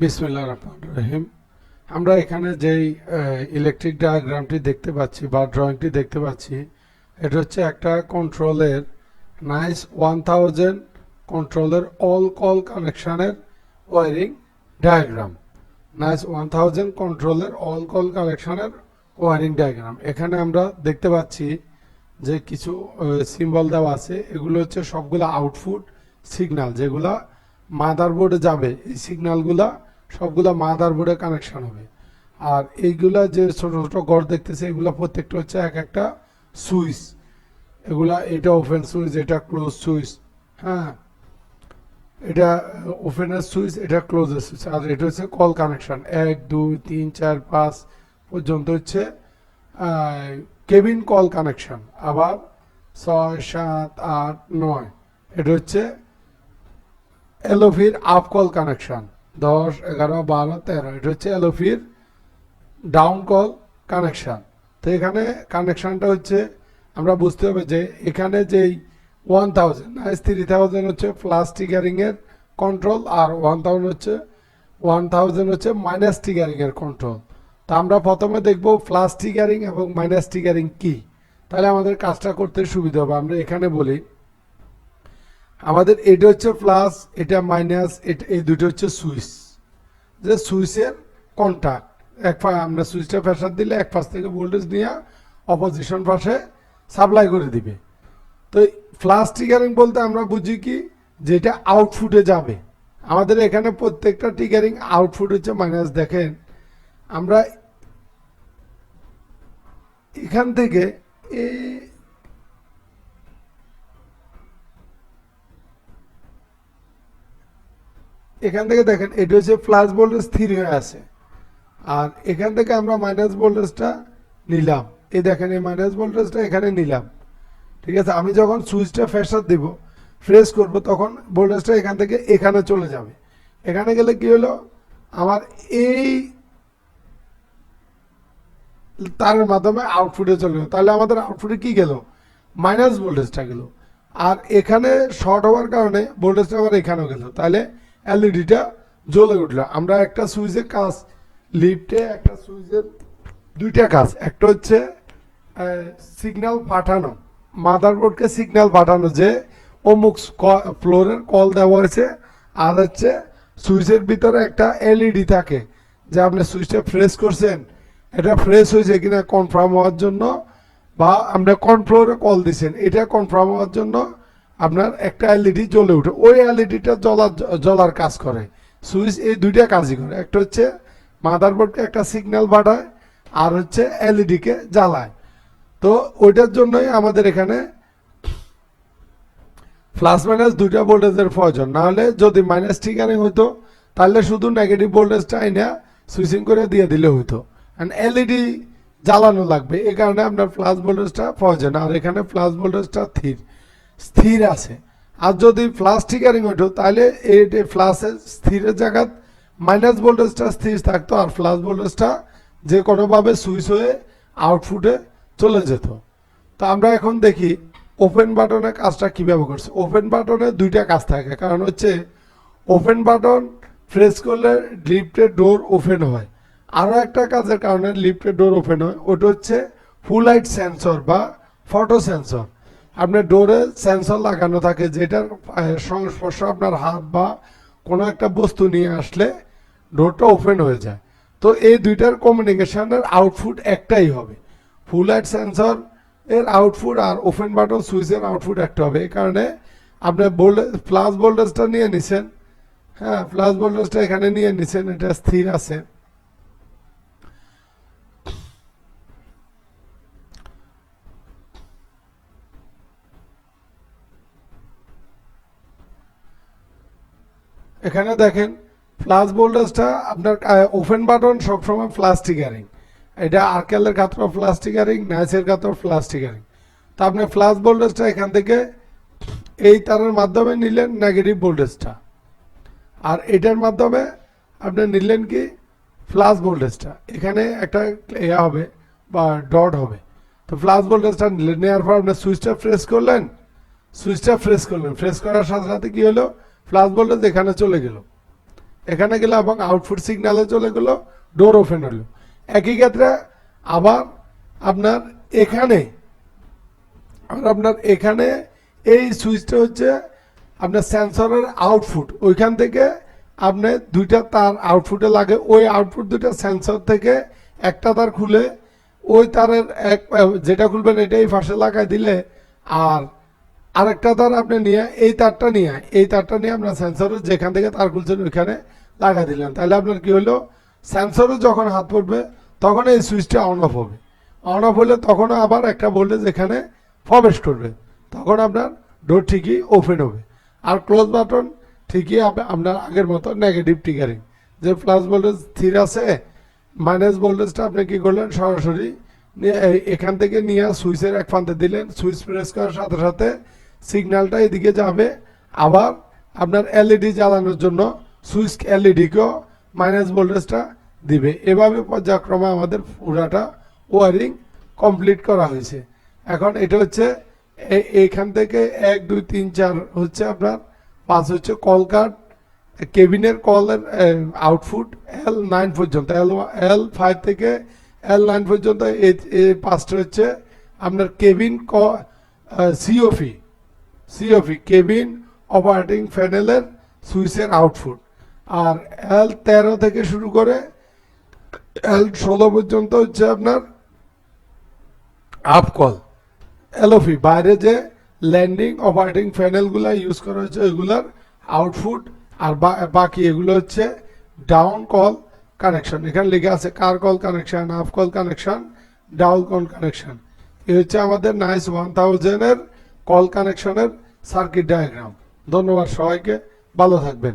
বিসমিল্লাহির রহমানির রহিম। আমরা এখানে যেই ইলেকট্রিক ডায়াগ্রামটি দেখতে পাচ্ছি বা ড্রয়িংটি দেখতে পাচ্ছি, এটা হচ্ছে একটা কন্ট্রোলের নাইস 1000 কন্ট্রোলের অল কল কানেকশনের ওয়ারিং ডায়াগ্রাম। নাইস 1000 কন্ট্রোলের অল কল কানেকশনের ওয়ারিং ডায়াগ্রাম। এখানে আমরা দেখতে পাচ্ছি যে কিছু সিম্বল দেওয়া আছে। এগুলো হচ্ছে সবগুলো আউটপুট সিগন্যাল, যেগুলা মাদারবোর্ডে যাবে। এই সিগন্যালগুলা সবগুলা মাদারবোর্ডে কানেকশন হবে। আর এইগুলা যে ছোট ছোট ঘর দেখতেছে, এগুলা প্রত্যেকটা হচ্ছে এক একটা সুইচ। এগুলা এটা ওপেন সুইচ, এটা ক্লোজ সুইচ। হ্যাঁ, এটা ওপেনের সুইচ, এটা ক্লোজের সুইচ। আর এটা হচ্ছে কল কানেকশন 1 2 3 4 5 পর্যন্ত হচ্ছে কেবিন কল কানেকশন। আবার 6 7 8 9 এটা হচ্ছে এলোফির আপ কল কানেকশন। 10 11 12 13 এটা হচ্ছে এলোফির ডাউন কল কানেকশন। তো এখানে কানেকশনটা হচ্ছে আমরা বুঝতে হবে যে এখানে যেই 3000 হচ্ছে প্লাস ট্রিগারিং এর কন্ট্রোল, আর 1000 হচ্ছে মাইনাস ট্রিগারিং এর কন্ট্রোল। তা আমরা প্রথমে দেখব প্লাস ট্রিগারিং এবং মাইনাস ট্রিগারিং কি, তাহলে আমাদের কাজটা করতে সুবিধা হবে। আমরা এখানে বলি আমাদের এটা হচ্ছে প্লাস, এটা মাইনাস, এটা এই দুটো হচ্ছে সুইচ, যে সুইচের কন্ট্যাক্ট। আমরা সুইচটা প্রেসার দিলে এক পাশ থেকে ভোল্টেজ নিয়ে অপোজিশন পাশে সাপ্লাই করে দিবে। তো ফ্লাশ ট্রিগারিং বলতে আমরা বুঝি কি, যেটা আউটপুটে যাবে। আমাদের এখানে প্রত্যেকটা ট্রিগারিং আউটপুট হচ্ছে মাইনাস। দেখেন আমরা এখান থেকে দেখেন এটা হচ্ছে প্লাস ভোল্টেজ স্থির হয়ে আছে, আর এখান থেকে আমরা মাইনাস ভোল্টেজটা নিলাম। এই দেখেন এই মাইনাস ভোল্টেজটা এখানে নিলাম, ঠিক আছে। আমি যখন সুইচটা প্রেসার দিব, প্রেস করব, তখন ভোল্টেজটা এখান থেকে এখানে চলে যাবে। এখানে গেলে কি হলো, আমার এই তারের মাধ্যমে আউটপুটে চলে গেল। তাহলে আমাদের আউটপুটে কি গেল, মাইনাস ভোল্টেজটা গেল। আর এখানে শর্ট হওয়ার কারণে ভোল্টেজটা আবার এখানেও গেল। তাহলে এলইডিটা জ্বলে উঠলো। আমরা একটা সুইচের কাজ, লিফটে একটা সুইচের দুইটা কাজ। একটা হচ্ছে সিগন্যাল পাঠানো, মাদারবোর্ডকে সিগন্যাল পাঠানো যে অমুক ফ্লোরের কল দেওয়া হয়েছে। আর হচ্ছে সুইচের ভিতরে একটা এলইডি থাকে, যে আপনি সুইচটা প্রেস করছেন, এটা প্রেস হয়েছে কিনা কনফার্ম হওয়ার জন্য, বা আপনি কোন ফ্লোরে কল দিচ্ছেন এটা কনফার্ম হওয়ার জন্য আপনার একটা এলইডি জ্বলে উঠে। ওই এলইডিটা জ্বলার কাজ করে সুইচ। এই দুইটা কাজই করে। একটা হচ্ছে মাদারবোর্ডকে একটা সিগন্যাল পাঠায়, আর হচ্ছে এলইডিকে জ্বালায়। তো ওইটার জন্যই আমাদের এখানে প্লাস মাইনাস দুইটা ভোল্টেজের প্রয়োজন। নাহলে যদি মাইনাস ট্রিগারিং হইতো, তাহলে শুধু নেগেটিভ ভোল্টেজটা আইনা সুইচিং করে দিয়ে দিলে হইতো। এলইডি জ্বালানো লাগবে, এই কারণে আপনার প্লাস ভোল্টেজটা প্রয়োজন। আর এখানে প্লাস ভোল্টেজটা স্থির আছে। আর যদি প্লাস ট্রিগারিং হইতো, তাহলে এই প্লাসের স্থিরের জায়গা মাইনাস ভোল্টেজটা স্থির থাকতো, আর প্লাস ভোল্টেজটা যে কোনোভাবে সুইচ হয়ে আউটপুটে চলে যেত। তো আমরা এখন দেখি ওপেন বাটনের কাজটা কিভাবে করছে। ওপেন বাটনে দুইটা কাজ থাকে, কারণ হচ্ছে ওপেন বাটন প্রেস করলে লিফটের ডোর ওপেন হয়। আরও একটা কাজের কারণে লিফটের ডোর ওপেন হয়, ওটা হচ্ছে ফুল লাইট সেন্সর বা ফটো সেন্সর। আপনার ডোরে সেন্সর লাগানো থাকে, যেটার সংস্পর্শ আপনার হাত বা কোনো একটা বস্তু নিয়ে আসলে ডোরটা ওপেন হয়ে যায়। তো এই দুইটার কমিউনিকেশনের আউটপুট একটাই হবে। ফুল লাইট সেন্সর এর আউটপুট আর ওপেন বাটন সুইচের আউটপুট একটা হবে। এই কারণে আপনি প্লাস ভোল্টেজটা নিয়ে নিছেন, হ্যাঁ প্লাস ভোল্টেজটা এখানে নিয়ে নিছেন, এটা স্থির আছে। এখানে দেখেন প্লাস ভোল্টেজটা আপনার ওপেন বাটন সবসময় প্লাস ট্রিগারিং। এটা আরকেলের ক্ষেত্রে প্লাস ট্রিগারিং, নাইসের ক্ষেত্রে প্লাস ট্রিগারিং। তো আপনি প্লাস ভোল্টেজটা এখান থেকে এই তারের মাধ্যমে নিলেন নেগেটিভ ভোল্টেজটা, আর এটার মাধ্যমে আপনি নিলেন কি প্লাস ভোল্টেজটা। এখানে একটা ইয়া হবে বা ডট হবে। তো প্লাস ভোল্টেজটা নিলেন, নেওয়ার পর আপনি সুইচটা প্রেস করলেন, প্রেস করার সাথে সাথে কি হলো, প্লাস ভোল্টেজ এখানে চলে গেল। এখানে গেলে এবং আউটপুট সিগন্যালে চলে গেল, ডোর ওপেন হলো। একই ক্ষেত্রে আবার আপনার এখানে এই সুইচটা হচ্ছে আপনার সেন্সরের আউটপুট, ওইখান থেকে আপনি দুইটা তার আউটপুটে লাগে, ওই আউটপুট দুইটা সেন্সর থেকে একটা তার খুলে ওই তারের যেটা খুলবেন এটা এই পাশে লাগাই দিলে, আর আরেকটা তার আপনি নিয়ে এই তারটা নিয়ে আপনার সেন্সরের যেখান থেকে তার খুলছেন ওইখানে লাগাই দিলেন, তাহলে আপনার কি হলো, সেন্সরে যখন হাত পড়বে তখন এই সুইচটা অন অফ হবে। অন অফ হলে তখন আবার একটা ভোল্টেজ এখানে প্রবেশ করবে, তখন আপনার ডোর ঠিকই ওপেন হবে। আর ক্লোজ বাটন ঠিকই আপনার আগের মতো নেগেটিভ ট্রিগারিং, যে প্লাস ভোল্টেজ স্থির আছে, মাইনাস ভোল্টেজটা আপনি কি করলেন, সরাসরি এখান থেকে নিয়ে সুইচের এক প্রান্তে দিলেন, সুইচ প্রেস করার সাথে সাথে সিগন্যালটা এদিকে যাবে, আবার আপনার এলইডি জ্বালানোর জন্য সুইচ এলইডিকেও মাইনাস ভোল্টেজটা দিবে। এভাবে পর্যায়ক্রমে আমাদের পুরাটা ওয়ারিং কমপ্লিট করা হয়েছে। এখন এটা হচ্ছে এইখান থেকে 1 2 3 4 হচ্ছে আপনার 5 হচ্ছে কল কার্ড, কেবিনের কলের আউটপুট L9 পর্যন্ত, L5 থেকে L9 পর্যন্ত এই পাঁচটা হচ্ছে আপনার কেবিন সিওপি কেবিন অপারেটিং প্যানেলের সুইচের আউটপুট। আর L13 থেকে শুরু করে L16 পর্যন্ত হচ্ছে আপনার আপকল এলওপি, বাইরে যে ল্যান্ডিং অপারেটিং প্যানেলগুলো ইউজ করা হচ্ছে ওইগুলার আউটপুট। আর বাকি এগুলো হচ্ছে ডাউন কল কানেকশন, এখানে লেখা আছে car call connection, up call connection, down call connection. এই হচ্ছে আমাদের নাইস 1000 এর কল কানেকশনের সার্কিট ডায়াগ্রাম। ধন্যবাদ সবাইকে, ভালো থাকবেন।